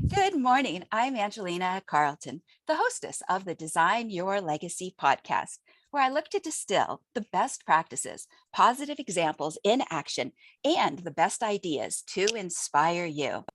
Good morning. I'm Angelina Carleton, the hostess of the Design Your Legacy podcast, where I look to distill the best practices, positive examples in action, and the best ideas to inspire you.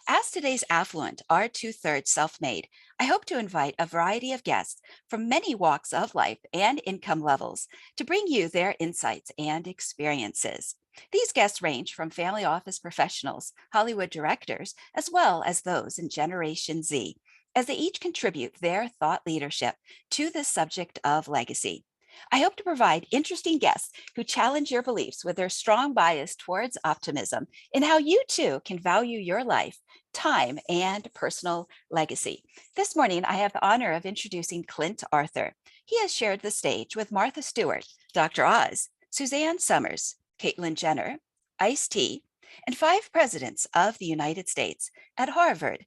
As today's affluent are two-thirds self-made, I hope to invite a variety of guests from many walks of life and income levels to bring you their insights and experiences. These guests range from family office professionals, Hollywood directors, as well as those in Generation Z, as they each contribute their thought leadership to the subject of legacy. I hope to provide interesting guests who challenge your beliefs with their strong bias towards optimism in how you too can value your life, time, and personal legacy. This morning, I have the honor of introducing Clint Arthur. He has shared the stage with Martha Stewart, Dr. Oz, Suzanne Summers, Caitlyn Jenner, Ice-T, and 5 presidents of the United States at Harvard,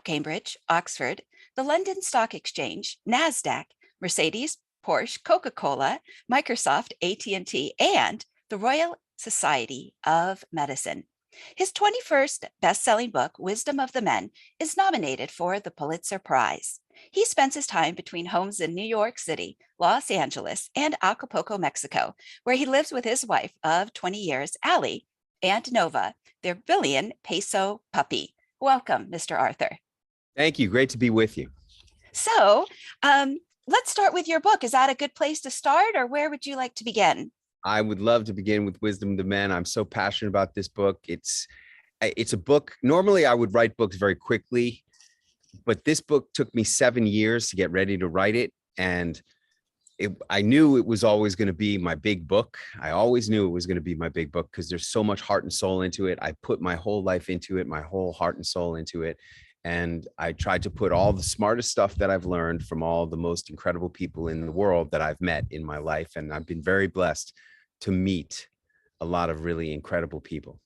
Cambridge, Oxford, the London Stock Exchange, NASDAQ, Mercedes, Porsche, Coca-Cola, Microsoft, AT&T, and the Royal Society of Medicine. His 21st best-selling book, Wisdom of the Men, is nominated for the Pulitzer Prize. He spends his time between homes in New York City, Los Angeles, and Acapulco, Mexico, where he lives with his wife of 20 years, Allie, and Nova, their billion-peso puppy. Welcome, Mr. Arthur. Thank you. Great to be with you. So, let's start with your book. Is that a good place to start, or where would you like to begin? I would love to begin with Wisdom of the Men. I'm so passionate about this book. It's a book. Normally, I would write books very quickly, but this book took me 7 years to get ready to write it. And I knew it was always going to be my big book. I always knew it was going to be my big book because there's so much heart and soul into it. I put my whole life into it, my whole heart and soul into it. And I tried to put all the smartest stuff that I've learned from all the most incredible people in the world that I've met in my life. And I've been very blessed to meet a lot of really incredible people.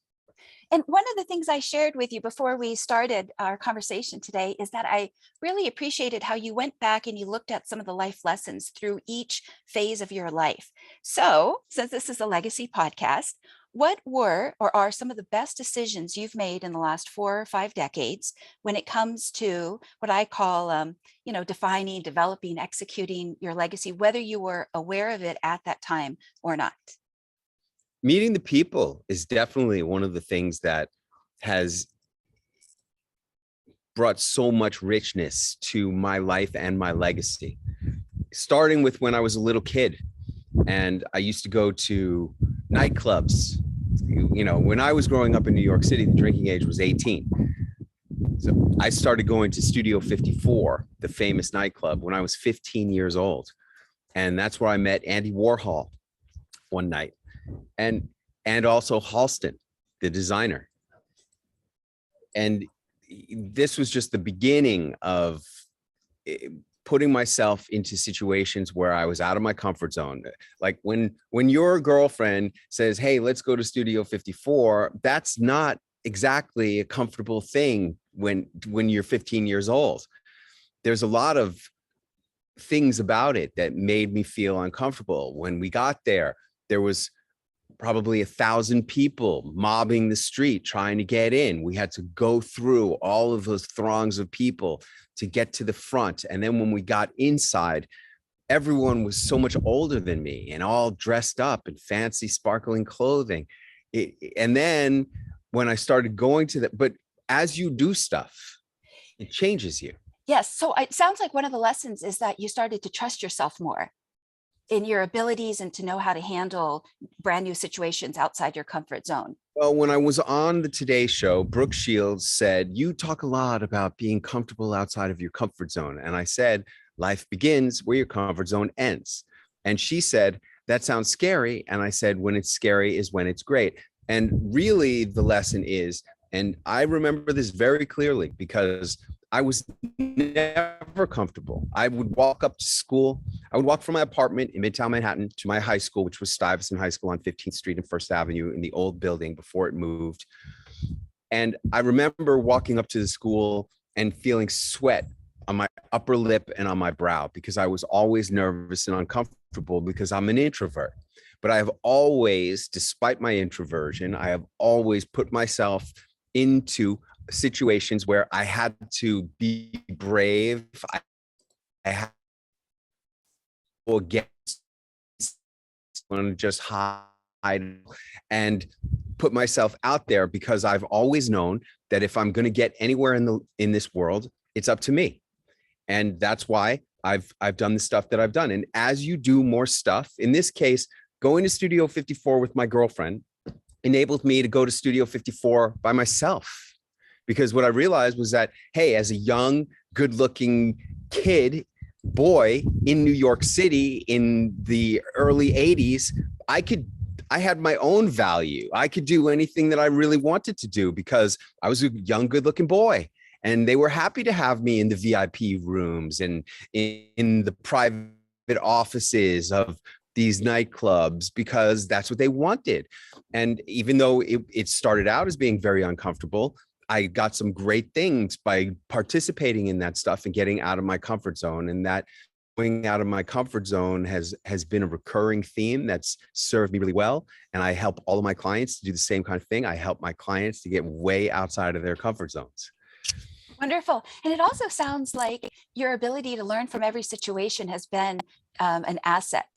And one of the things I shared with you before we started our conversation today is that I really appreciated how you went back and you looked at some of the life lessons through each phase of your life. So, since this is a legacy podcast, what were or are some of the best decisions you've made in the last 4 or 5 decades when it comes to what I call, defining, developing, executing your legacy, whether you were aware of it at that time or not? Meeting the people is definitely one of the things that has brought so much richness to my life and my legacy. Starting with when I was a little kid and I used to go to nightclubs. When I was growing up in New York City, the drinking age was 18. So I started going to Studio 54, the famous nightclub, when I was 15 years old. And that's where I met Andy Warhol one night. And also Halston, the designer. And this was just the beginning of putting myself into situations where I was out of my comfort zone. Like when your girlfriend says, hey, let's go to Studio 54, that's not exactly a comfortable thing when you're 15 years old. There's a lot of things about it that made me feel uncomfortable. When we got there, there was probably 1,000 people mobbing the street trying to get in. We had to go through all of those throngs of people to get to the front. And then when we got inside, everyone was so much older than me and all dressed up in fancy sparkling clothing. And then when I started going to that, but as you do stuff, it changes you. Yes. So it sounds like one of the lessons is that you started to trust yourself more in your abilities and to know how to handle brand new situations outside your comfort zone. Well, when I was on the Today Show, Brooke Shields said, you talk a lot about being comfortable outside of your comfort zone. And I said, life begins where your comfort zone ends. And she said, that sounds scary. And I said, when it's scary is when it's great. And really the lesson is, and I remember this very clearly because I was never comfortable. I would walk up to school. I would walk from my apartment in Midtown Manhattan to my high school, which was Stuyvesant High School on 15th Street and First Avenue in the old building before it moved. And I remember walking up to the school and feeling sweat on my upper lip and on my brow because I was always nervous and uncomfortable because I'm an introvert. But I have always, despite my introversion, I have always put myself into situations where I had to be brave. I had to go against and just hide and put myself out there, because I've always known that if I'm going to get anywhere in this world, it's up to me. And that's why I've done the stuff that I've done. And as you do more stuff, in this case, going to Studio 54 with my girlfriend enabled me to go to Studio 54 by myself. Because what I realized was that, hey, as a young, good-looking boy in New York City in the early 80s, I had my own value. I could do anything that I really wanted to do because I was a young, good-looking boy. And they were happy to have me in the VIP rooms and in the private offices of these nightclubs, because that's what they wanted. And even though it started out as being very uncomfortable, I got some great things by participating in that stuff and getting out of my comfort zone. And that going out of my comfort zone has been a recurring theme that's served me really well. And I help all of my clients to do the same kind of thing. I help my clients to get way outside of their comfort zones. Wonderful. And it also sounds like your ability to learn from every situation has been an asset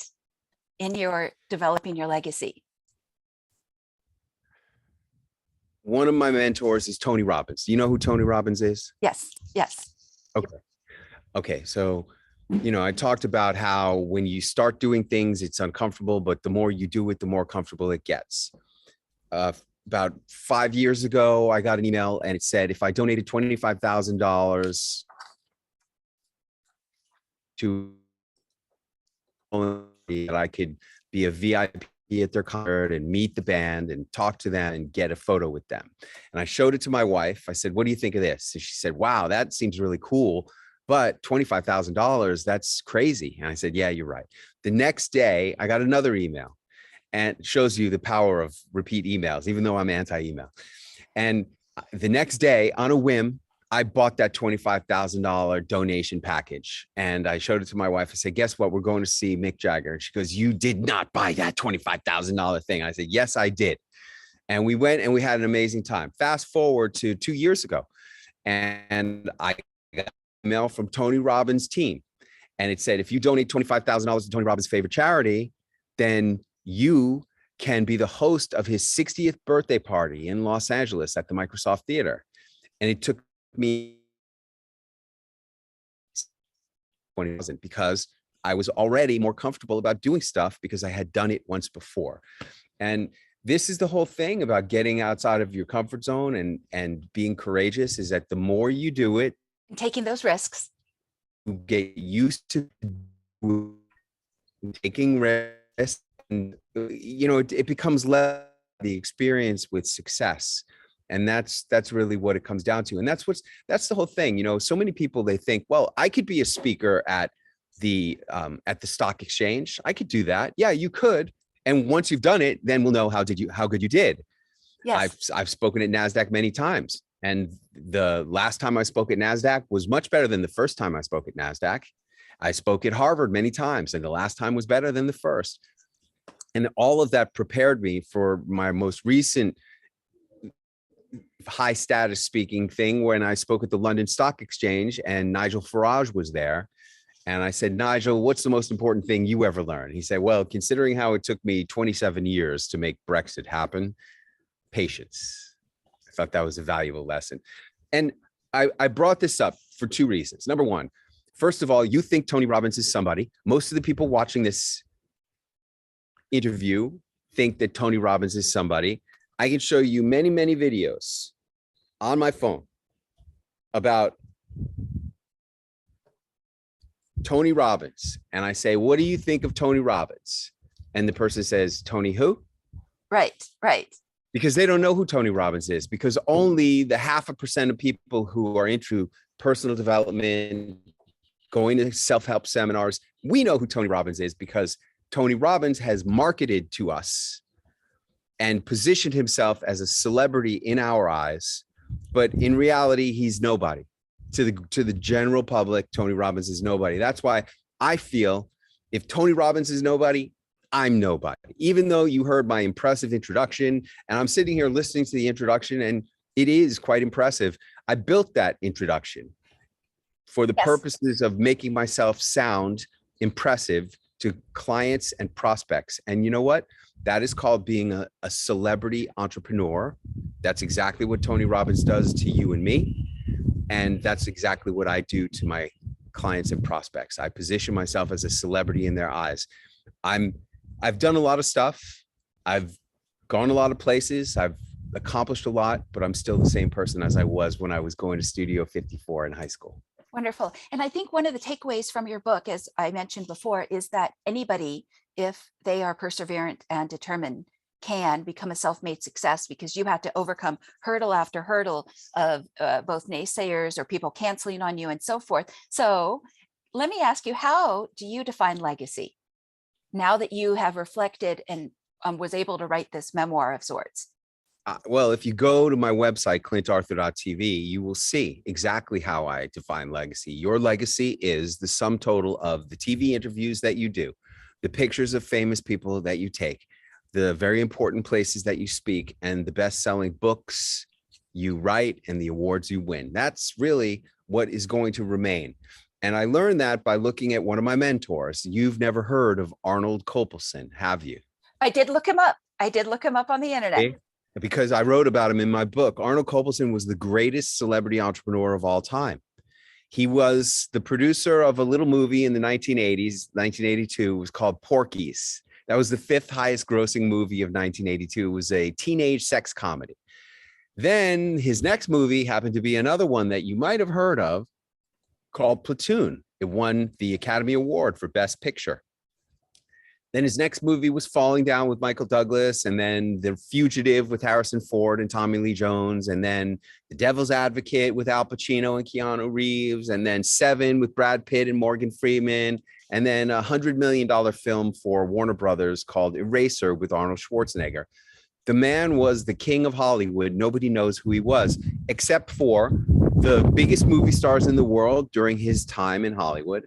in your developing your legacy. One of my mentors is Tony Robbins. Do you know who Tony Robbins is? Yes. Yes. Okay. So, I talked about how when you start doing things, it's uncomfortable, but the more you do it, the more comfortable it gets. About 5 years ago, I got an email and it said, if I donated $25,000 to that I could be a VIP at their concert and meet the band and talk to them and get a photo with them. And I showed it to my wife. I said, what do you think of this? And she said, wow, that seems really cool, but $25,000, that's crazy. And I said, yeah, you're right. The next day, I got another email, and it shows you the power of repeat emails, even though I'm anti-email. And the next day, on a whim, I bought that $25,000 donation package, and I showed it to my wife. I said, guess what? We're going to see Mick Jagger. And she goes, you did not buy that $25,000 thing. I said, yes, I did. And we went and we had an amazing time. Fast forward to 2 years ago, and I got an email from Tony Robbins' team. And it said, if you donate $25,000 to Tony Robbins' favorite charity, then you can be the host of his 60th birthday party in Los Angeles at the Microsoft Theater. And it took me 20,000 because I was already more comfortable about doing stuff because I had done it once before. And this is the whole thing about getting outside of your comfort zone and being courageous, is that the more you do it, taking those risks, you get used to taking risks, and it becomes less the experience with success. And that's really what it comes down to. And that's the whole thing. So many people, they think, well, I could be a speaker at the stock exchange. I could do that. Yeah, you could. And once you've done it, then we'll know how good you did. yes, I've spoken at NASDAQ many times. And the last time I spoke at NASDAQ was much better than the first time I spoke at NASDAQ. I spoke at Harvard many times, and the last time was better than the first. And all of that prepared me for my most recent high status speaking thing, when I spoke at the London Stock Exchange and Nigel Farage was there. And I said, Nigel, what's the most important thing you ever learned? He said, well, considering how it took me 27 years to make Brexit happen, patience. I thought that was a valuable lesson. And I brought this up for two reasons. Number one, first of all, you think Tony Robbins is somebody. Most of the people watching this interview think that Tony Robbins is somebody. I can show you many, many videos on my phone about Tony Robbins. And I say, what do you think of Tony Robbins? And the person says, Tony who? right. Because they don't know who Tony Robbins is, because only the 0.5% of people who are into personal development, going to self-help seminars, we know who Tony Robbins is, because Tony Robbins has marketed to us and positioned himself as a celebrity in our eyes. But in reality, he's nobody. To the general public, Tony Robbins is nobody. That's why I feel if Tony Robbins is nobody, I'm nobody. Even though you heard my impressive introduction, and I'm sitting here listening to the introduction, and It is quite impressive. I built that introduction for the Yes. purposes of making myself sound impressive to clients and prospects. And you know what? That is called being a celebrity entrepreneur. That's exactly what Tony Robbins does to you and me. And that's exactly what I do to my clients and prospects. I position myself as a celebrity in their eyes. I've done a lot of stuff. I've gone a lot of places. I've accomplished a lot, but I'm still the same person as I was when I was going to Studio 54 in high school. Wonderful. And I think one of the takeaways from your book, as I mentioned before, is that anybody, if they are perseverant and determined, can become a self-made success, because you had to overcome hurdle after hurdle of both naysayers or people canceling on you and so forth. So let me ask you, how do you define legacy now that you have reflected and was able to write this memoir of sorts? Well, if you go to my website, clintarthur.tv, you will see exactly how I define legacy. Your legacy is the sum total of the TV interviews that you do, the pictures of famous people that you take, the very important places that you speak, and the best-selling books you write and the awards you win. That's really what is going to remain. And I learned that by looking at one of my mentors. You've never heard of Arnold Culpelson, have you? I did look him up. I did look him up on the internet. Okay. Because I wrote about him in my book. Arnold Culpelson was the greatest celebrity entrepreneur of all time. He was the producer of a little movie in the 1980s, 1982. It was called Porky's. That was the 5th highest grossing movie of 1982. It was a teenage sex comedy. Then his next movie happened to be another one that you might have heard of called Platoon. It won the Academy Award for Best Picture. Then his next movie was Falling Down with Michael Douglas, and then The Fugitive with Harrison Ford and Tommy Lee Jones, and then The Devil's Advocate with Al Pacino and Keanu Reeves, and then Seven with Brad Pitt and Morgan Freeman, and then a $100 million film for Warner Brothers called Eraser with Arnold Schwarzenegger. The man was the king of Hollywood. Nobody knows who he was, except for the biggest movie stars in the world during his time in Hollywood,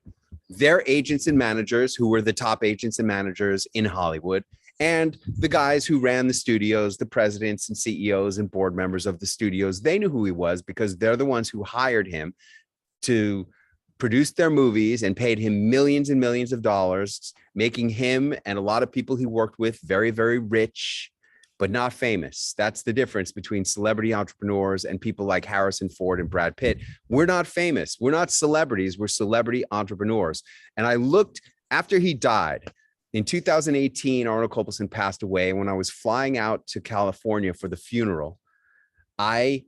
their agents and managers, who were the top agents and managers in Hollywood, and the guys who ran the studios, the presidents and CEOs and board members of the studios. They knew who he was because they're the ones who hired him to produce their movies and paid him millions and millions of dollars, making him and a lot of people he worked with very, very rich, but not famous. That's the difference between celebrity entrepreneurs and people like Harrison Ford and Brad Pitt. We're not famous. We're not celebrities. We're celebrity entrepreneurs. And I looked after he died in 2018, Arnold Culpelson passed away. When I was flying out to California for the funeral, I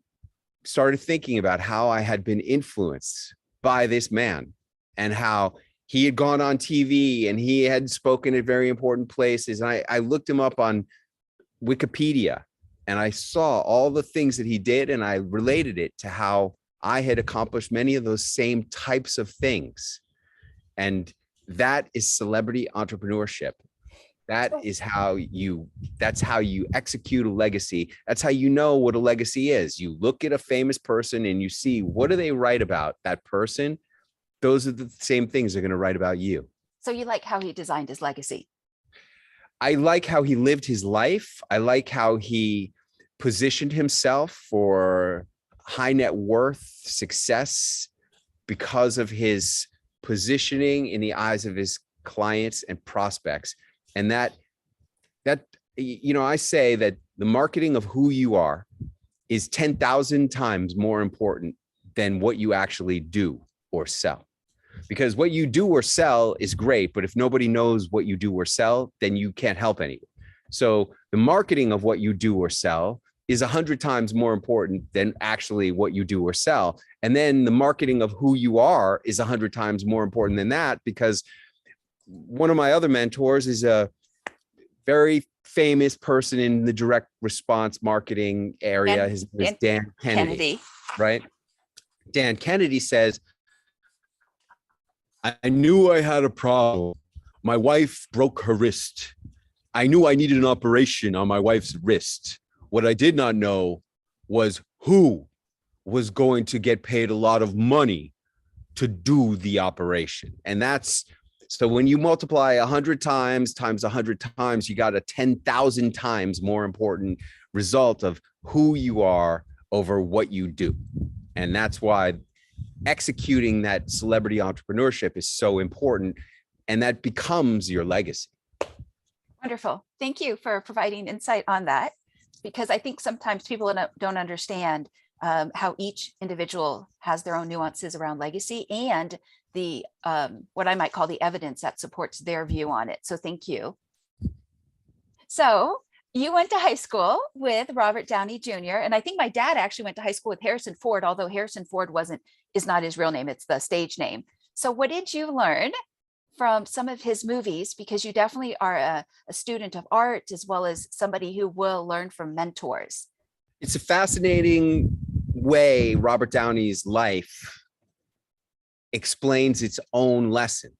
started thinking about how I had been influenced by this man and how he had gone on TV and he had spoken at very important places. And I looked him up on Wikipedia and I saw all the things that he did, and I related it to how I had accomplished many of those same types of things. And that is celebrity entrepreneurship. That's how you execute a legacy. That's how you know what a legacy is. You look at a famous person and you see, what do they write about that person? Those are the same things they're going to write about you. So you like how he designed his legacy? I like how he lived his life. I like how he positioned himself for high net worth success because of his positioning in the eyes of his clients and prospects. And that, I say that the marketing of who you are is 10,000 times more important than what you actually do or sell. Because what you do or sell is great, but if nobody knows what you do or sell, then you can't help anyone. So the marketing of what you do or sell is 100 times more important than actually what you do or sell. And then the marketing of who you are is 100 times more important than that, because one of my other mentors is a very famous person in the direct response marketing area. His name is Dan Kennedy, right? Dan Kennedy says, I knew I had a problem. My wife broke her wrist. I knew I needed an operation on my wife's wrist. What I did not know was who was going to get paid a lot of money to do the operation. And that's, so when you multiply 100 times 100 times, you got a 10,000 times more important result of who you are over what you do. And that's why executing that celebrity entrepreneurship is so important. And that becomes your legacy. Wonderful. Thank you for providing insight on that, because I think sometimes people don't understand how each individual has their own nuances around legacy and the what I might call the evidence that supports their view on it. So thank you. So you went to high school with Robert Downey Jr. And I think my dad actually went to high school with Harrison Ford, although Harrison Ford is not his real name, it's the stage name. So what did you learn from some of his movies? Because you definitely are a student of art as well as somebody who will learn from mentors. It's a fascinating way Robert Downey's life explains its own lesson.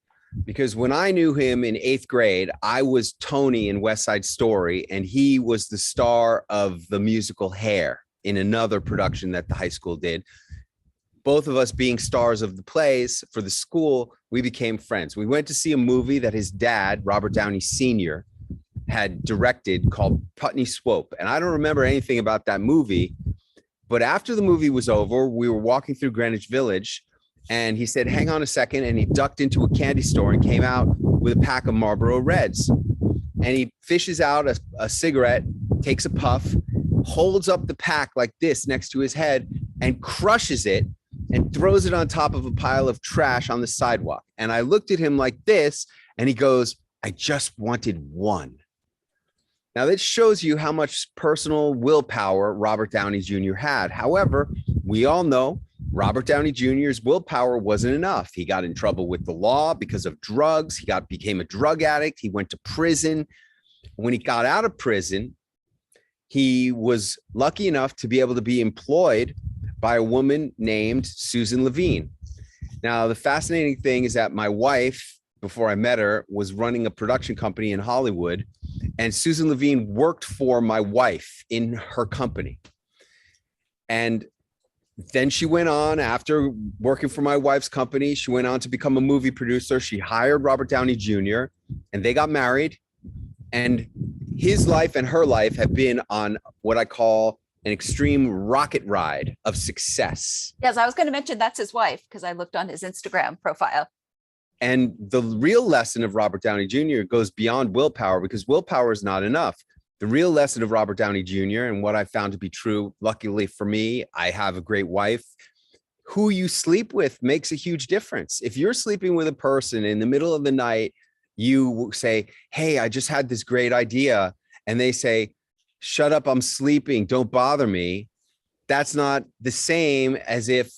Because when I knew him in 8th grade, I was Tony in West Side Story, and he was the star of the musical Hair in another production that the high school did. Both of us being stars of the plays for the school, we became friends. We went to see a movie that his dad, Robert Downey Sr., had directed called Putney Swope. And I don't remember anything about that movie, but after the movie was over, we were walking through Greenwich Village, and he said, hang on a second. And he ducked into a candy store and came out with a pack of Marlboro Reds. And he fishes out a cigarette, takes a puff, holds up the pack like this next to his head and crushes it and throws it on top of a pile of trash on the sidewalk. And I looked at him like this, and he goes, I just wanted one. Now, this shows you how much personal willpower Robert Downey Jr. had. However, we all know Robert Downey Jr.'s willpower wasn't enough. He got in trouble with the law because of drugs. He became a drug addict. He went to prison. When he got out of prison, he was lucky enough to be able to be employed by a woman named Susan Levine. Now, the fascinating thing is that my wife, before I met her, was running a production company in Hollywood, and Susan Levine worked for my wife in her company. And then she went on, after working for my wife's company, she went on to become a movie producer. She hired Robert Downey Jr., and they got married. And his life and her life have been on what I call an extreme rocket ride of success. Yes, I was going to mention that's his wife, because I looked on his Instagram profile. And the real lesson of Robert Downey Jr. goes beyond willpower, because willpower is not enough. The real lesson of Robert Downey Jr. and what I found to be true, luckily for me, I have a great wife. Who you sleep with makes a huge difference. If you're sleeping with a person in the middle of the night, you say, hey, I just had this great idea. And they say, shut up, I'm sleeping, don't bother me. That's not the same as if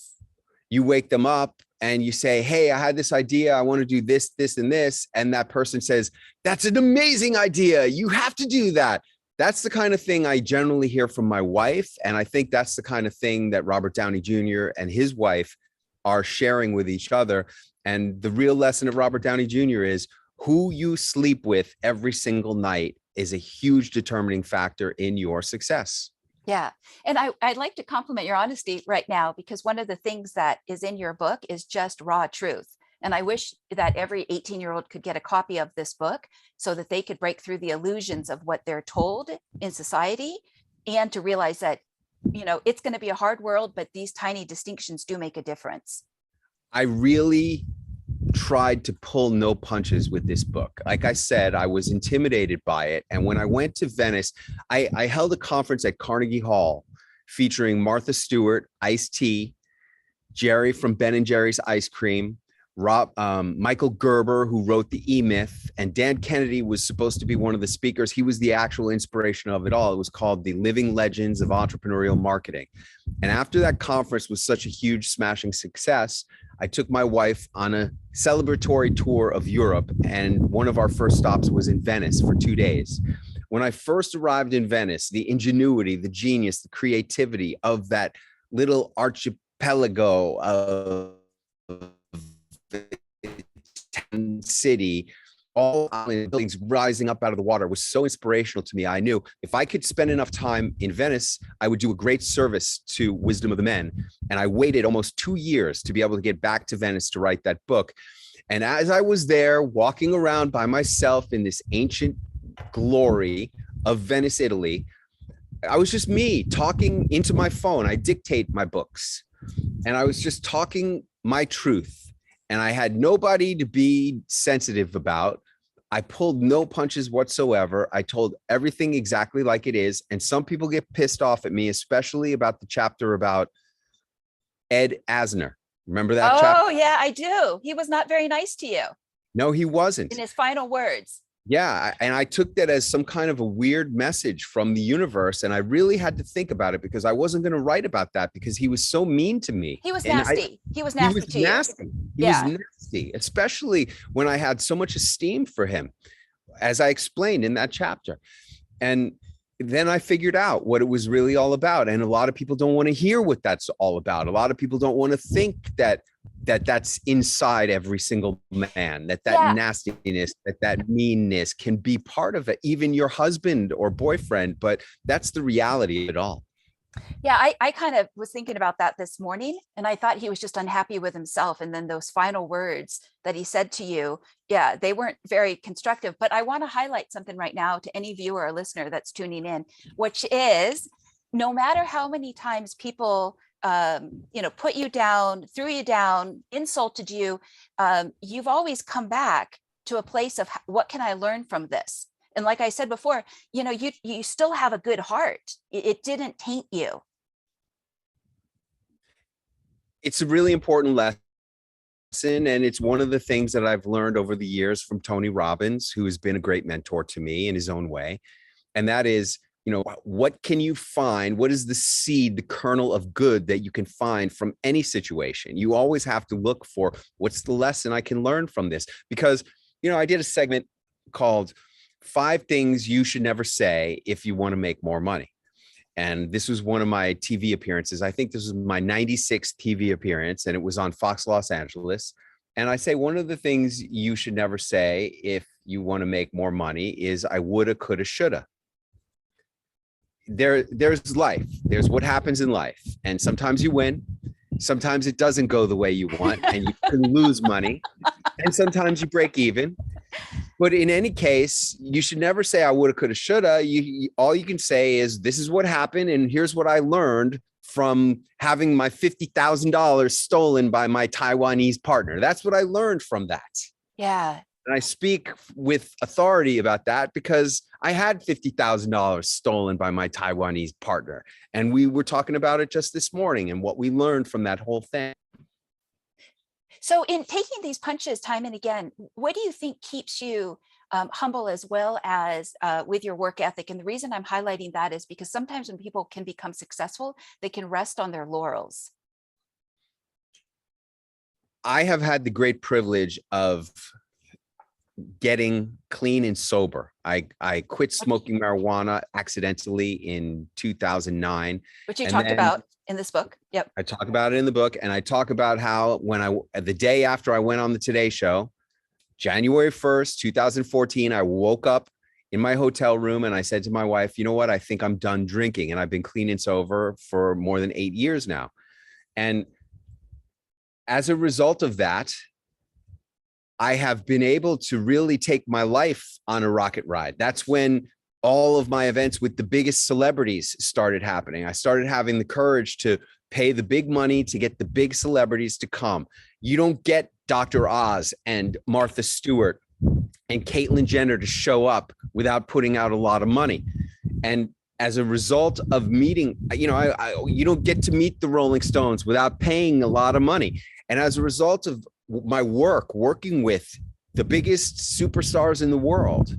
you wake them up and you say, hey, I had this idea, I want to do this, this, and this. And that person says, that's an amazing idea, you have to do that. That's the kind of thing I generally hear from my wife. And I think that's the kind of thing that Robert Downey Jr. and his wife are sharing with each other. And the real lesson of Robert Downey Jr. is who you sleep with every single night is a huge determining factor in your success. Yeah. And I'd like to compliment your honesty right now, because one of the things that is in your book is just raw truth. And I wish that every 18-year-old could get a copy of this book so that they could break through the illusions of what they're told in society, and to realize that, it's going to be a hard world, but these tiny distinctions do make a difference. I really tried to pull no punches with this book. Like I said, I was intimidated by it. And when I went to Venice, I held a conference at Carnegie Hall featuring Martha Stewart, Ice-T, Jerry from Ben and Jerry's Ice Cream, Michael Gerber, who wrote The E-Myth, and Dan Kennedy was supposed to be one of the speakers. He was the actual inspiration of it all. It was called The Living Legends of Entrepreneurial Marketing. And after that conference was such a huge smashing success, I took my wife on a celebratory tour of Europe, and one of our first stops was in Venice for 2 days. When I first arrived in Venice, the ingenuity, the genius, the creativity of that little archipelago of city, all buildings rising up out of the water, was so inspirational to me. I knew if I could spend enough time in Venice, I would do a great service to Wisdom of the Men. And I waited almost 2 years to be able to get back to Venice to write that book. And as I was there walking around by myself in this ancient glory of Venice, Italy, I was just me talking into my phone. I dictate my books, and I was just talking my truth, and I had nobody to be sensitive about. I pulled no punches whatsoever. I told everything exactly like it is. And some people get pissed off at me, especially about the chapter about Ed Asner. Remember that chapter? Oh, yeah, I do. He was not very nice to you No, he wasn't. in his final words. Yeah. And I took that as some kind of a weird message from the universe. And I really had to think about it, because I wasn't going to write about that because he was so mean to me. He was And nasty. He was he nasty was to you. nasty. He was nasty, especially when I had so much esteem for him, as I explained in that chapter. And then I figured out what it was really all about. And a lot of people don't want to hear what that's all about. A lot of people don't want to think that that's inside every single man, that nastiness, that meanness can be part of it, even your husband or boyfriend. But that's the reality of it all. Yeah, I kind of was thinking about that this morning, and I thought he was just unhappy with himself. And then those final words that he said to you, yeah, they weren't very constructive. But I want to highlight something right now to any viewer or listener that's tuning in, which is no matter how many times people put you down, threw you down, insulted you, you've always come back to a place of what can I learn from this? And like I said before, you still have a good heart. It didn't taint you. It's a really important lesson. And it's one of the things that I've learned over the years from Tony Robbins, who has been a great mentor to me in his own way. And that is, what can you find? What is the seed, the kernel of good that you can find from any situation? You always have to look for what's the lesson I can learn from this. Because, I did a segment called 5 Things You Should Never Say If You Want to Make More Money. And this was one of my TV appearances. I think this was my 96th TV appearance, and it was on Fox Los Angeles. And I say, one of the things you should never say if you want to make more money is I woulda, coulda, shoulda. There's life. There's what happens in life. And sometimes you win. Sometimes it doesn't go the way you want, and you can lose money. And sometimes you break even. But in any case, you should never say I woulda, coulda, shoulda. All you can say is, this is what happened, and here's what I learned from having my $50,000 stolen by my Taiwanese partner. That's what I learned from that. Yeah. And I speak with authority about that because I had $50,000 stolen by my Taiwanese partner. And we were talking about it just this morning and what we learned from that whole thing. So in taking these punches time and again, what do you think keeps you humble as well as with your work ethic? And the reason I'm highlighting that is because sometimes when people can become successful, they can rest on their laurels. I have had the great privilege of getting clean and sober. I quit smoking marijuana accidentally in 2009. Which you talked about in this book. Yep. I talk about it in the book, and I talk about how the day after I went on the Today Show, January 1st, 2014, I woke up in my hotel room and I said to my wife, you know what? I think I'm done drinking. And I've been clean and sober for more than 8 years now. And as a result of that, I have been able to really take my life on a rocket ride. That's when all of my events with the biggest celebrities started happening. I started having the courage to pay the big money to get the big celebrities to come. You don't get Dr. Oz and Martha Stewart and Caitlyn Jenner to show up without putting out a lot of money. And as a result of meeting, you don't get to meet the Rolling Stones without paying a lot of money. And as a result of my working with the biggest superstars in the world,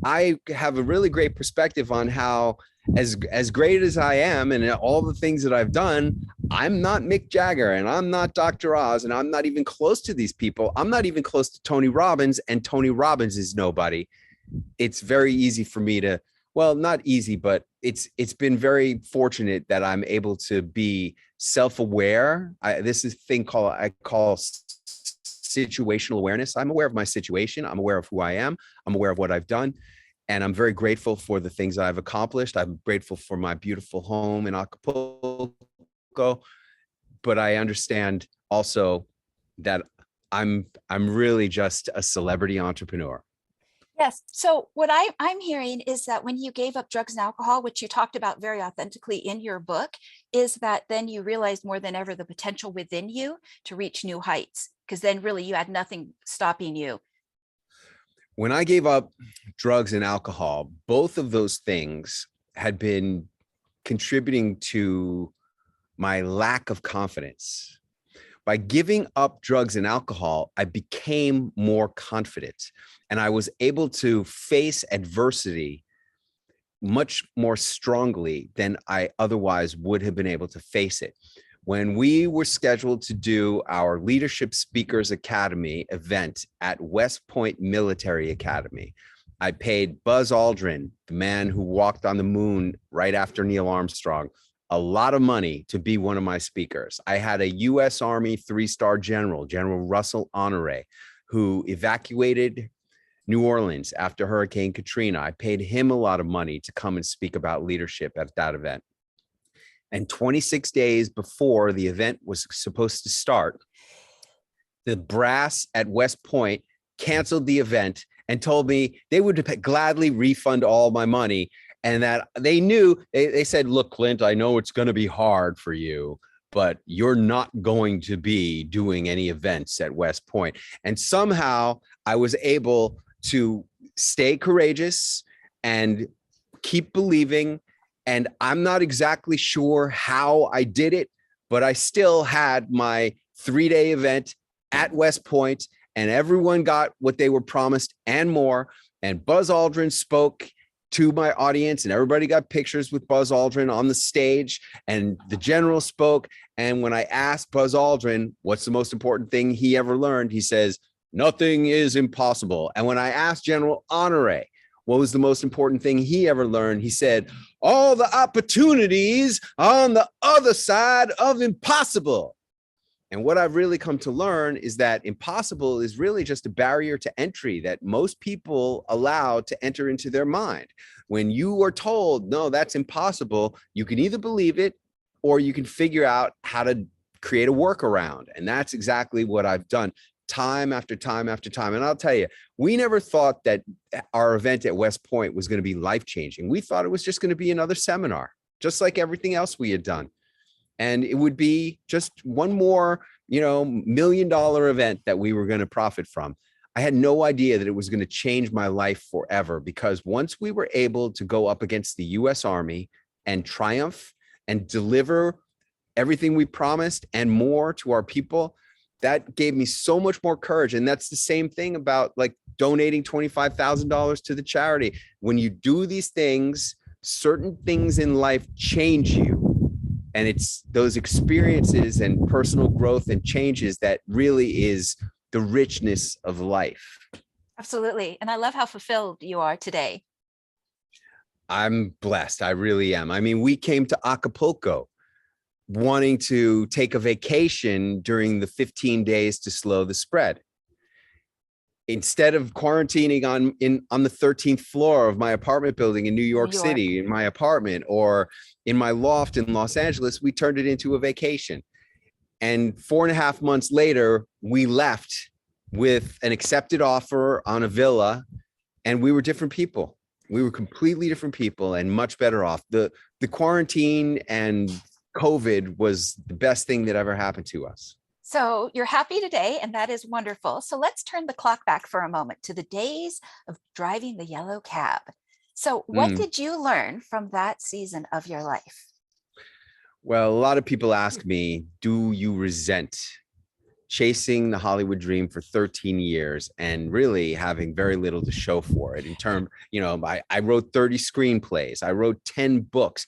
I have a really great perspective on how, as great as I am and all the things that I've done, I'm not Mick Jagger and I'm not Dr. Oz, and I'm not even close to these people. I'm not even close to Tony Robbins, and Tony Robbins is nobody. It's very easy for me to, well, not easy, but it's been very fortunate that I'm able to be self-aware. This is a thing I call situational awareness. I'm aware of my situation. I'm aware of who I am. I'm aware of what I've done. And I'm very grateful for the things I've accomplished. I'm grateful for my beautiful home in Acapulco. But I understand also that I'm really just a celebrity entrepreneur. Yes. So what I'm hearing is that when you gave up drugs and alcohol, which you talked about very authentically in your book, is that then you realized more than ever the potential within you to reach new heights, because then really you had nothing stopping you. When I gave up drugs and alcohol, both of those things had been contributing to my lack of confidence. By giving up drugs and alcohol, I became more confident and I was able to face adversity much more strongly than I otherwise would have been able to face it. When we were scheduled to do our Leadership Speakers Academy event at West Point Military Academy, I paid Buzz Aldrin, the man who walked on the moon right after Neil Armstrong, a lot of money to be one of my speakers. I had a U.S. Army 3-star general, General Russell Honore, who evacuated New Orleans after Hurricane Katrina. I paid him a lot of money to come and speak about leadership at that event. And 26 days before the event was supposed to start, the brass at West Point canceled the event and told me they would gladly refund all my money. And that they knew, they said, look, Clint, I know it's going to be hard for you, but you're not going to be doing any events at West Point. And somehow I was able to stay courageous and keep believing. And I'm not exactly sure how I did it, but I still had my 3-day event at West Point and everyone got what they were promised and more. And Buzz Aldrin spoke to my audience and everybody got pictures with Buzz Aldrin on the stage and the general spoke. And when I asked Buzz Aldrin, what's the most important thing he ever learned? He says, nothing is impossible. And when I asked General Honore, what was the most important thing he ever learned? He said, all the opportunities on the other side of impossible. And what I've really come to learn is that impossible is really just a barrier to entry that most people allow to enter into their mind. When you are told, no, that's impossible, you can either believe it or you can figure out how to create a workaround. And that's exactly what I've done time after time after time. And I'll tell you, we never thought that our event at West Point was going to be life-changing. We thought it was just going to be another seminar, just like everything else we had done. And it would be just one more, $1 million event that we were going to profit from. I had no idea that it was going to change my life forever, because once we were able to go up against the U.S. Army and triumph and deliver everything we promised and more to our people, that gave me so much more courage. And that's the same thing about like donating $25,000 to the charity. When you do these things, certain things in life change you. And it's those experiences and personal growth and changes that really is the richness of life. Absolutely. And I love how fulfilled you are today. I'm blessed. I really am. I mean, we came to Acapulco wanting to take a vacation during the 15 days to slow the spread. Instead of quarantining on the 13th floor of my apartment building in New York City, in my apartment, or in my loft in Los Angeles, we turned it into a vacation. And 4.5 months later, we left with an accepted offer on a villa, and we were different people. We were completely different people and much better off. The quarantine and COVID was the best thing that ever happened to us. So you're happy today, and that is wonderful. So let's turn the clock back for a moment to the days of driving the yellow cab. So what did you learn from that season of your life? Well, a lot of people ask me, do you resent chasing the Hollywood dream for 13 years and really having very little to show for it? In terms, I wrote 30 screenplays. I wrote 10 books.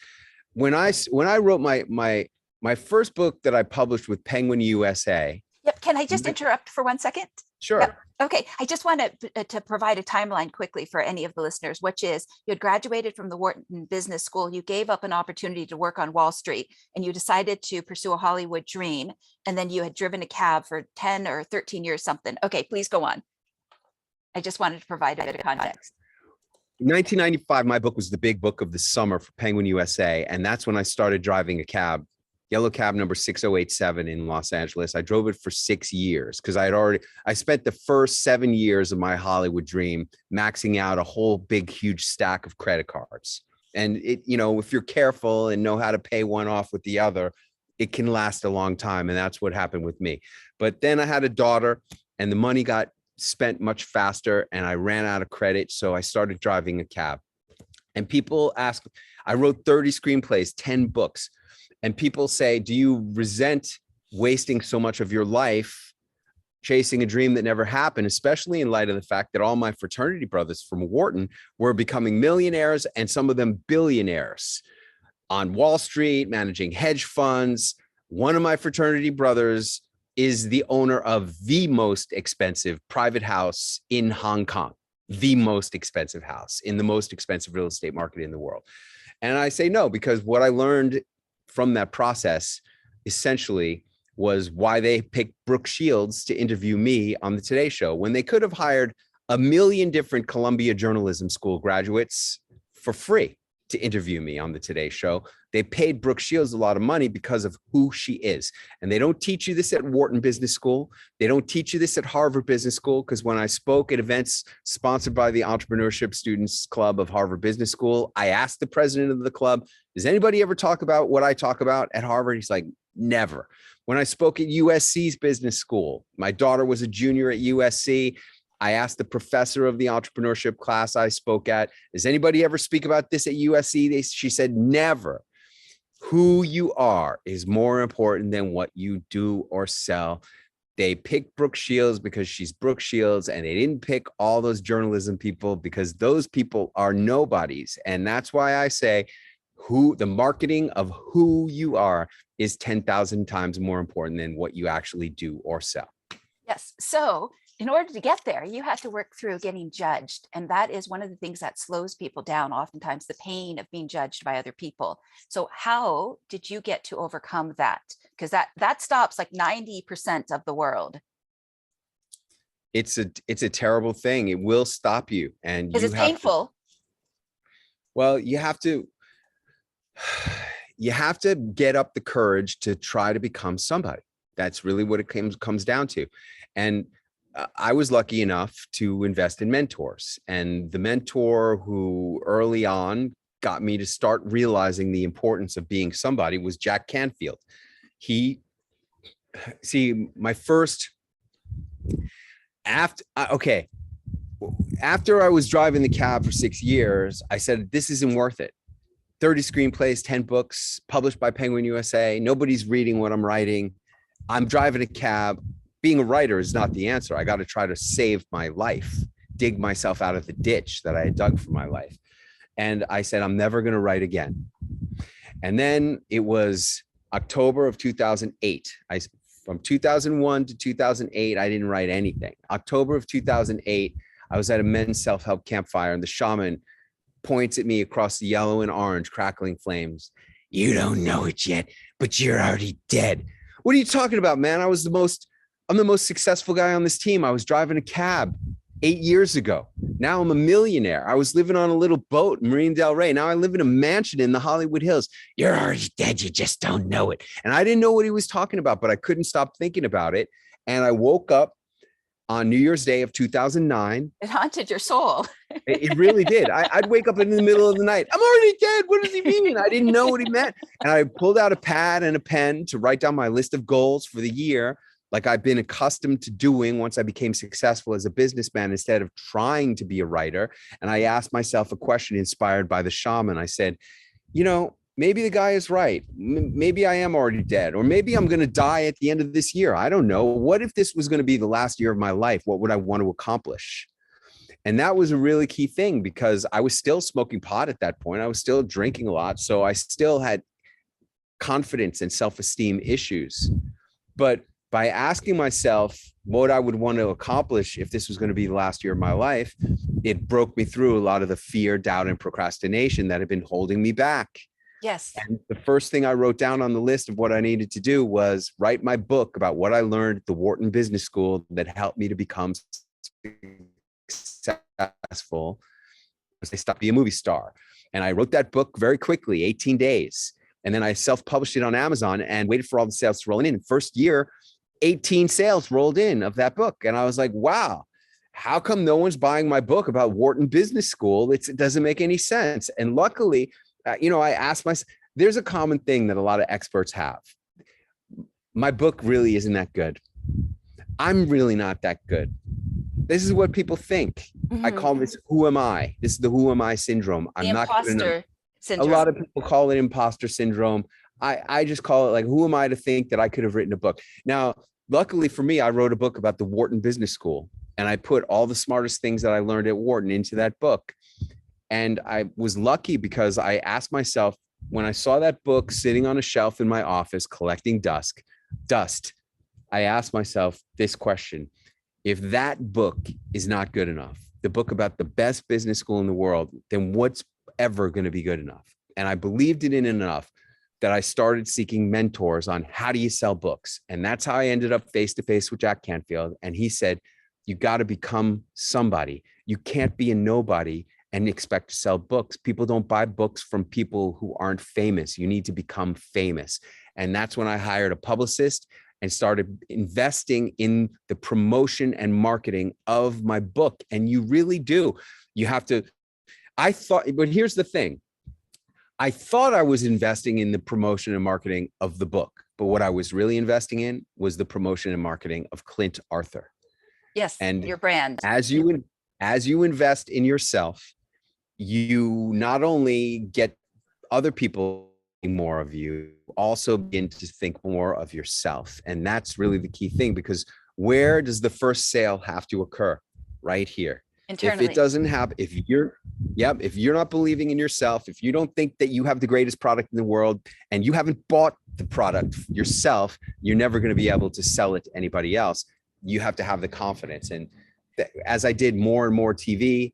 When I wrote my first book that I published with Penguin USA. Yep. Can I just interrupt for 1 second? Sure. Yep. Okay. I just want to provide a timeline quickly for any of the listeners, which is you had graduated from the Wharton Business School. You gave up an opportunity to work on Wall Street and you decided to pursue a Hollywood dream. And then you had driven a cab for 10 or 13 years, something. Okay, please go on. I just wanted to provide a bit of context. In 1995, my book was the big book of the summer for Penguin USA. And that's when I started driving a cab yellow cab number 6087 in Los Angeles. I drove it for 6 years because I spent the first 7 years of my Hollywood dream maxing out a whole big, huge stack of credit cards. And it, if you're careful and know how to pay one off with the other, it can last a long time. And that's what happened with me. But then I had a daughter and the money got spent much faster and I ran out of credit. So I started driving a cab. And people ask, I wrote 30 screenplays, 10 books. And people say, do you resent wasting so much of your life chasing a dream that never happened, especially in light of the fact that all my fraternity brothers from Wharton were becoming millionaires and some of them billionaires on Wall Street, managing hedge funds. One of my fraternity brothers is the owner of the most expensive private house in Hong Kong, the most expensive house in the most expensive real estate market in the world. And I say no, because what I learned from that process essentially was why they picked Brooke Shields to interview me on the Today Show when they could have hired a million different Columbia Journalism School graduates for free to interview me on the Today Show. They paid Brooke Shields a lot of money because of who she is. And they don't teach you this at Wharton Business School. They don't teach you this at Harvard Business School, because when I spoke at events sponsored by the Entrepreneurship Students Club of Harvard Business School, I asked the president of the club, does anybody ever talk about what I talk about at Harvard? He's like, never. When I spoke at USC's business school, my daughter was a junior at USC. I asked the professor of the entrepreneurship class I spoke at, does anybody ever speak about this at USC? She said, never. Who you are is more important than what you do or sell. They picked Brooke Shields because she's Brooke Shields, and they didn't pick all those journalism people because those people are nobodies. And that's why I say the marketing of who you are is 10,000 times more important than what you actually do or sell. Yes. So in order to get there, you had to work through getting judged. And that is one of the things that slows people down, oftentimes the pain of being judged by other people. So how did you get to overcome that? Because that stops like 90% of the world. It's a terrible thing. It will stop you. And Because it's painful. Well, you have to get up the courage to try to become somebody. That's really what it comes down to. And I was lucky enough to invest in mentors, and the mentor who early on got me to start realizing the importance of being somebody was Jack Canfield. After I was driving the cab for 6 years, I said, this isn't worth it. 30 screenplays, 10 books published by Penguin USA. Nobody's reading what I'm writing. I'm driving a cab. Being a writer is not the answer. I got to try to save my life, dig myself out of the ditch that I had dug for my life. And I said, I'm never going to write again. And then it was October of 2008. From 2001 to 2008, I didn't write anything. October of 2008, I was at a men's self-help campfire, and the shaman points at me across the yellow and orange crackling flames. You don't know it yet, but you're already dead. What are you talking about, man? I'm the most successful guy on this team. I was driving a cab 8 years ago. Now I'm a millionaire. I was living on a little boat in Marina Del Rey. Now I live in a mansion in the Hollywood Hills. You're already dead. You just don't know it. And I didn't know what he was talking about, but I couldn't stop thinking about it. And I woke up on New Year's Day of 2009. It haunted your soul. It really did. I'd wake up in the middle of the night. I'm already dead. What does he mean? I didn't know what he meant. And I pulled out a pad and a pen to write down my list of goals for the year, like I've been accustomed to doing once I became successful as a businessman, instead of trying to be a writer. And I asked myself a question inspired by the shaman. I said, maybe the guy is right. Maybe I am already dead, or maybe I'm going to die at the end of this year. I don't know. What if this was going to be the last year of my life? What would I want to accomplish? And that was a really key thing, because I was still smoking pot at that point. I was still drinking a lot. So I still had confidence and self-esteem issues. But by asking myself what I would want to accomplish if this was going to be the last year of my life, it broke me through a lot of the fear, doubt, and procrastination that had been holding me back. Yes. And the first thing I wrote down on the list of what I needed to do was write my book about what I learned at the Wharton Business School that helped me to become successful. I stopped being a movie star. And I wrote that book very quickly, 18 days. And then I self-published it on Amazon and waited for all the sales to roll in. First year, 18 sales rolled in of that book. And I was like, wow, how come no one's buying my book about Wharton Business School? It doesn't make any sense. And luckily, I asked myself, there's a common thing that a lot of experts have. My book really isn't that good. I'm really not that good. This is what people think. Mm-hmm. I call this, who am I? This is the who am I syndrome. I'm not good enough. Syndrome. A lot of people call it imposter syndrome. I just call it like, who am I to think that I could have written a book? Now, luckily for me, I wrote a book about the Wharton Business School, and I put all the smartest things that I learned at Wharton into that book. And I was lucky because I asked myself, when I saw that book sitting on a shelf in my office collecting dust, I asked myself this question: if that book is not good enough, the book about the best business school in the world, then what's ever going to be good enough? And I believed it in enough that I started seeking mentors on how do you sell books. And that's how I ended up face-to-face with Jack Canfield. And he said, you got to become somebody. You can't be a nobody and expect to sell books. People don't buy books from people who aren't famous. You need to become famous. And that's when I hired a publicist and started investing in the promotion and marketing of my book. And you really do. You have to, but here's the thing. I thought I was investing in the promotion and marketing of the book, but what I was really investing in was the promotion and marketing of Clint Arthur. Yes, and your brand. As you invest in yourself, you not only get other people more of you, also begin to think more of yourself. And that's really the key thing, because where does the first sale have to occur? Right here. Internally. If it doesn't happen, if you're not believing in yourself, if you don't think that you have the greatest product in the world and you haven't bought the product yourself, you're never going to be able to sell it to anybody else. You have to have the confidence. And as I did more and more TV,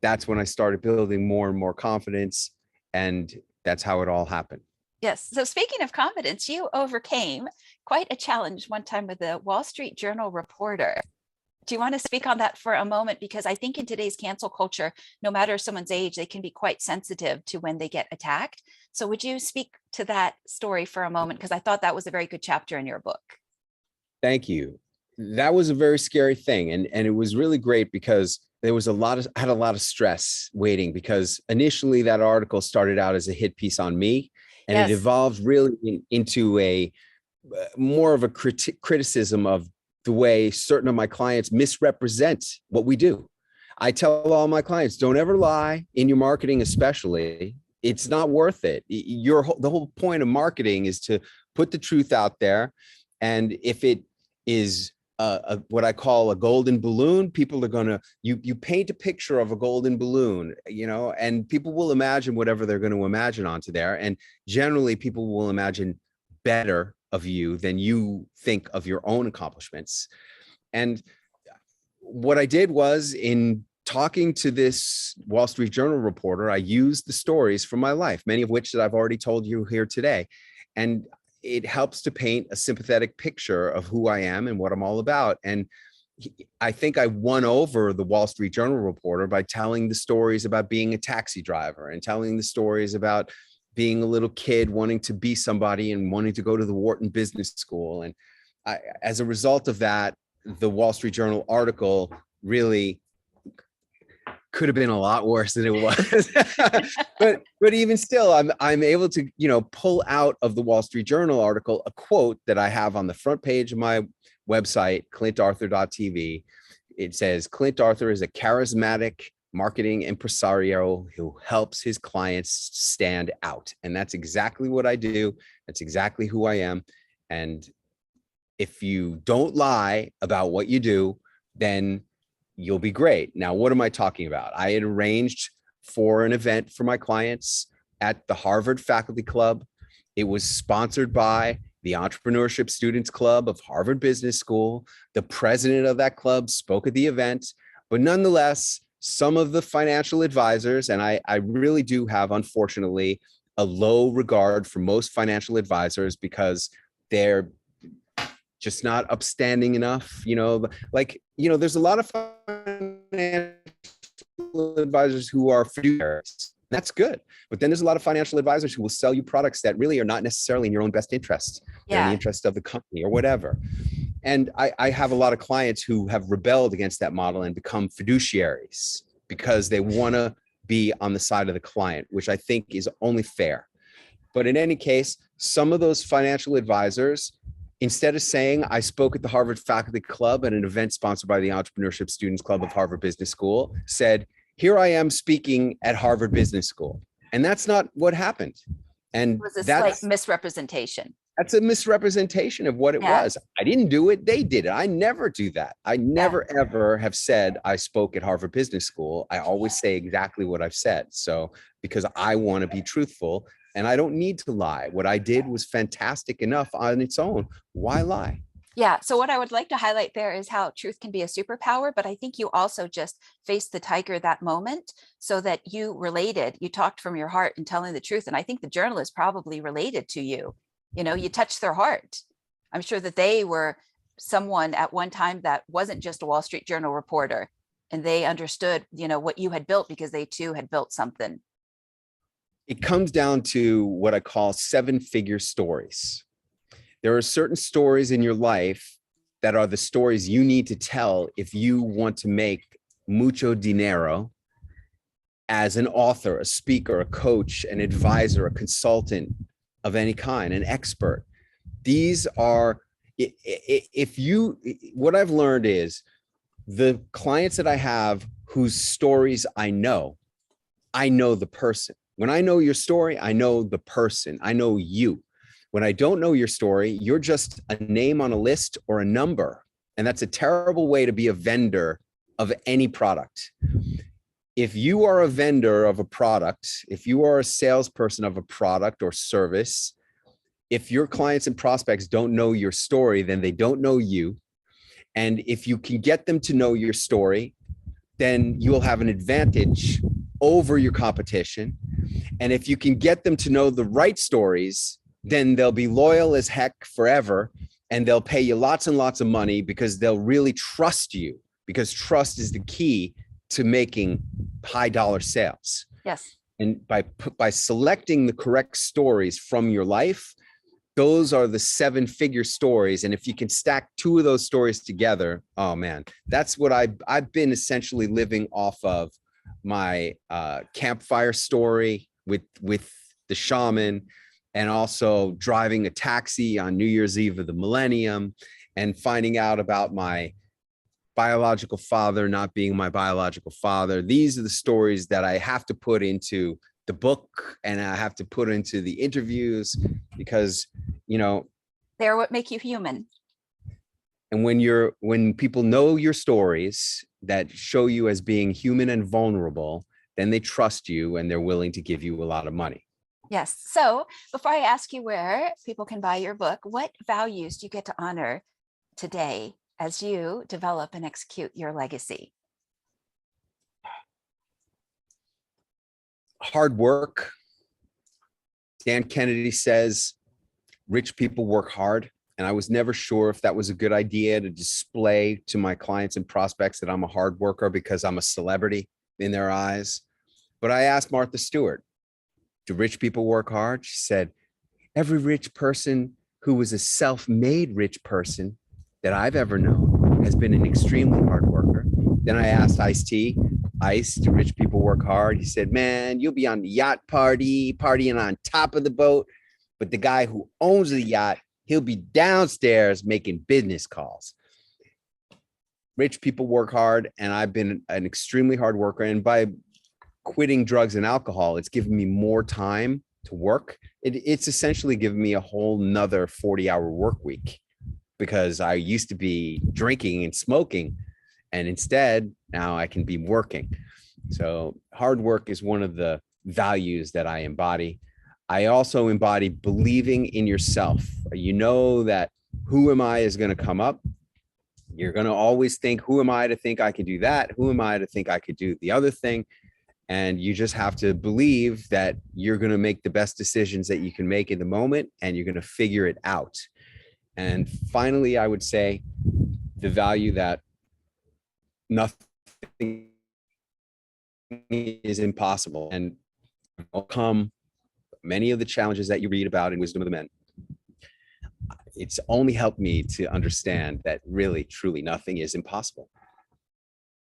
that's when I started building more and more confidence. And that's how it all happened. Yes. So speaking of confidence, you overcame quite a challenge one time with a Wall Street Journal reporter. Do you want to speak on that for a moment? Because I think in today's cancel culture, no matter someone's age, they can be quite sensitive to when they get attacked. So would you speak to that story for a moment? Because I thought that was a very good chapter in your book. Thank you. That was a very scary thing. And it was really great because there was I had a lot of stress waiting, because initially that article started out as a hit piece on me, and yes, it evolved really into a more of a criticism of the way certain of my clients misrepresent what we do. I tell all my clients, don't ever lie in your marketing, especially. It's not worth it. The whole point of marketing is to put the truth out there. And if it is what I call a golden balloon, people are going to, you paint a picture of a golden balloon, and people will imagine whatever they're going to imagine onto there. And generally people will imagine better of you than you think of your own accomplishments. And what I did was, in talking to this Wall Street Journal reporter, I used the stories from my life, many of which that I've already told you here today. And it helps to paint a sympathetic picture of who I am and what I'm all about. And I think I won over the Wall Street Journal reporter by telling the stories about being a taxi driver and telling the stories about being a little kid wanting to be somebody and wanting to go to the Wharton Business School. And as a result of that, the Wall Street Journal article really could have been a lot worse than it was. but even still, I'm able to, pull out of the Wall Street Journal article a quote that I have on the front page of my website, clintarthur.tv. It says, Clint Arthur is a charismatic marketing impresario who helps his clients stand out. And that's exactly what I do. That's exactly who I am. And if you don't lie about what you do, then you'll be great. Now, what am I talking about? I had arranged for an event for my clients at the Harvard Faculty Club. It was sponsored by the Entrepreneurship Students Club of Harvard Business School. The president of that club spoke at the event, but nonetheless, some of the financial advisors, and I really do have, unfortunately, a low regard for most financial advisors because they're just not upstanding enough. There's a lot of financial advisors who are fiduciaries. That's good. But then there's a lot of financial advisors who will sell you products that really are not necessarily in your own best interest. They're in the Yeah. interest of the company or whatever. And I have a lot of clients who have rebelled against that model and become fiduciaries because they want to be on the side of the client, which I think is only fair. But in any case, some of those financial advisors, instead of saying, I spoke at the Harvard Faculty Club at an event sponsored by the Entrepreneurship Students Club of Harvard Business School, said, here I am speaking at Harvard Business School. And that's not what happened. And It was a slight misrepresentation. that's a misrepresentation of what it Yeah. was. I didn't do it. They did it. I never do that. I never, ever have said I spoke at Harvard Business School. I always say exactly what I've said. So because I want to be truthful and I don't need to lie. What I did was fantastic enough on its own. Why lie? Yeah. So what I would like to highlight there is how truth can be a superpower, but I think you also just faced the tiger that moment so that you related, you talked from your heart and telling the truth. And I think the journalist probably related to you. You know, you touched their heart. I'm sure that they were someone at one time that wasn't just a Wall Street Journal reporter, and they understood, you know, what you had built because they too had built something. It comes down to what I call 7-figure stories. There are certain stories in your life that are the stories you need to tell if you want to make mucho dinero as an author, a speaker, a coach, an advisor, a consultant of any kind, an expert. These are, what I've learned is the clients that I have whose stories I know the person. When I know your story, I know the person, I know you. When I don't know your story, you're just a name on a list or a number. And that's a terrible way to be a vendor of any product. If you are a vendor of a product, if you are a salesperson of a product or service, if your clients and prospects don't know your story, then they don't know you. And if you can get them to know your story, then you'll have an advantage over your competition. And if you can get them to know the right stories, then they'll be loyal as heck forever. And they'll pay you lots and lots of money because they'll really trust you, because trust is the key to making high dollar sales. Yes. And by selecting the correct stories from your life, those are the 7-figure stories. And if you can stack 2 of those stories together, oh man, that's what I've been essentially living off of my campfire story with the shaman, and also driving a taxi on New Year's Eve of the millennium and finding out about my biological father not being my biological father. These are the stories that I have to put into the book and I have to put into the interviews because, you know, They're what make you human. and when people know your stories that show you as being human and vulnerable, then they trust you and they're willing to give you a lot of money. Yes. So before I ask you where people can buy your book, what values do you get to honor today as you develop and execute your legacy? Hard work. Dan Kennedy says, rich people work hard. And I was never sure if that was a good idea to display to my clients and prospects that I'm a hard worker because I'm a celebrity in their eyes. But I asked Martha Stewart, do rich people work hard? She said, every rich person who was a self-made rich person that I've ever known has been an extremely hard worker. Then I asked Ice-T, Ice, do rich people work hard? He said, man, you'll be on the yacht party, partying on top of the boat. But the guy who owns the yacht, he'll be downstairs making business calls. Rich people work hard, and I've been an extremely hard worker. And by quitting drugs and alcohol, it's given me more time to work. It's essentially given me a whole nother 40-hour work week because I used to be drinking and smoking. And instead, now I can be working. So hard work is one of the values that I embody. I also embody believing in yourself. You know that who am I is going to come up. You're going to always think, who am I to think I can do that? Who am I to think I could do the other thing? And you just have to believe that you're going to make the best decisions that you can make in the moment, and you're going to figure it out. And finally, I would say the value that nothing is impossible. And overcome many of the challenges that you read about in Wisdom of the Men. It's only helped me to understand that really, truly nothing is impossible.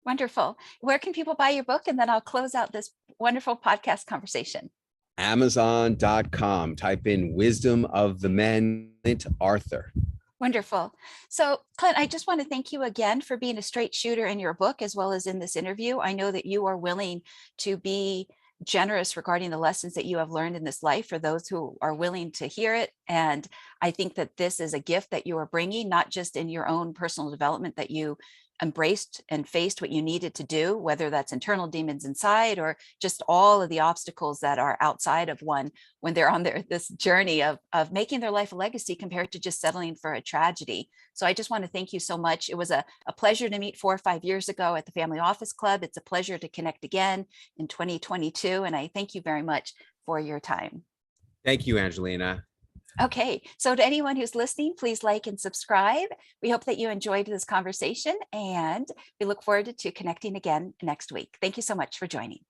Wonderful. Where can people buy your book? And then I'll close out this wonderful podcast conversation. Amazon.com. Type in Wisdom of the Men, Clint Arthur. Wonderful. So, Clint, I just want to thank you again for being a straight shooter in your book as well as in this interview. I know that you are willing to be generous regarding the lessons that you have learned in this life for those who are willing to hear it. And I think that this is a gift that you are bringing, not just in your own personal development, that you embraced and faced what you needed to do, whether that's internal demons inside or just all of the obstacles that are outside of one when they're on this journey of making their life a legacy compared to just settling for a tragedy. So I just want to thank you so much. It was a pleasure to meet 4 or 5 years ago at the Family Office Club. It's a pleasure to connect again in 2022. And I thank you very much for your time. Thank you, Angelina. Okay, so to anyone who's listening, please like and subscribe. We hope that you enjoyed this conversation, and we look forward to connecting again next week. Thank you so much for joining.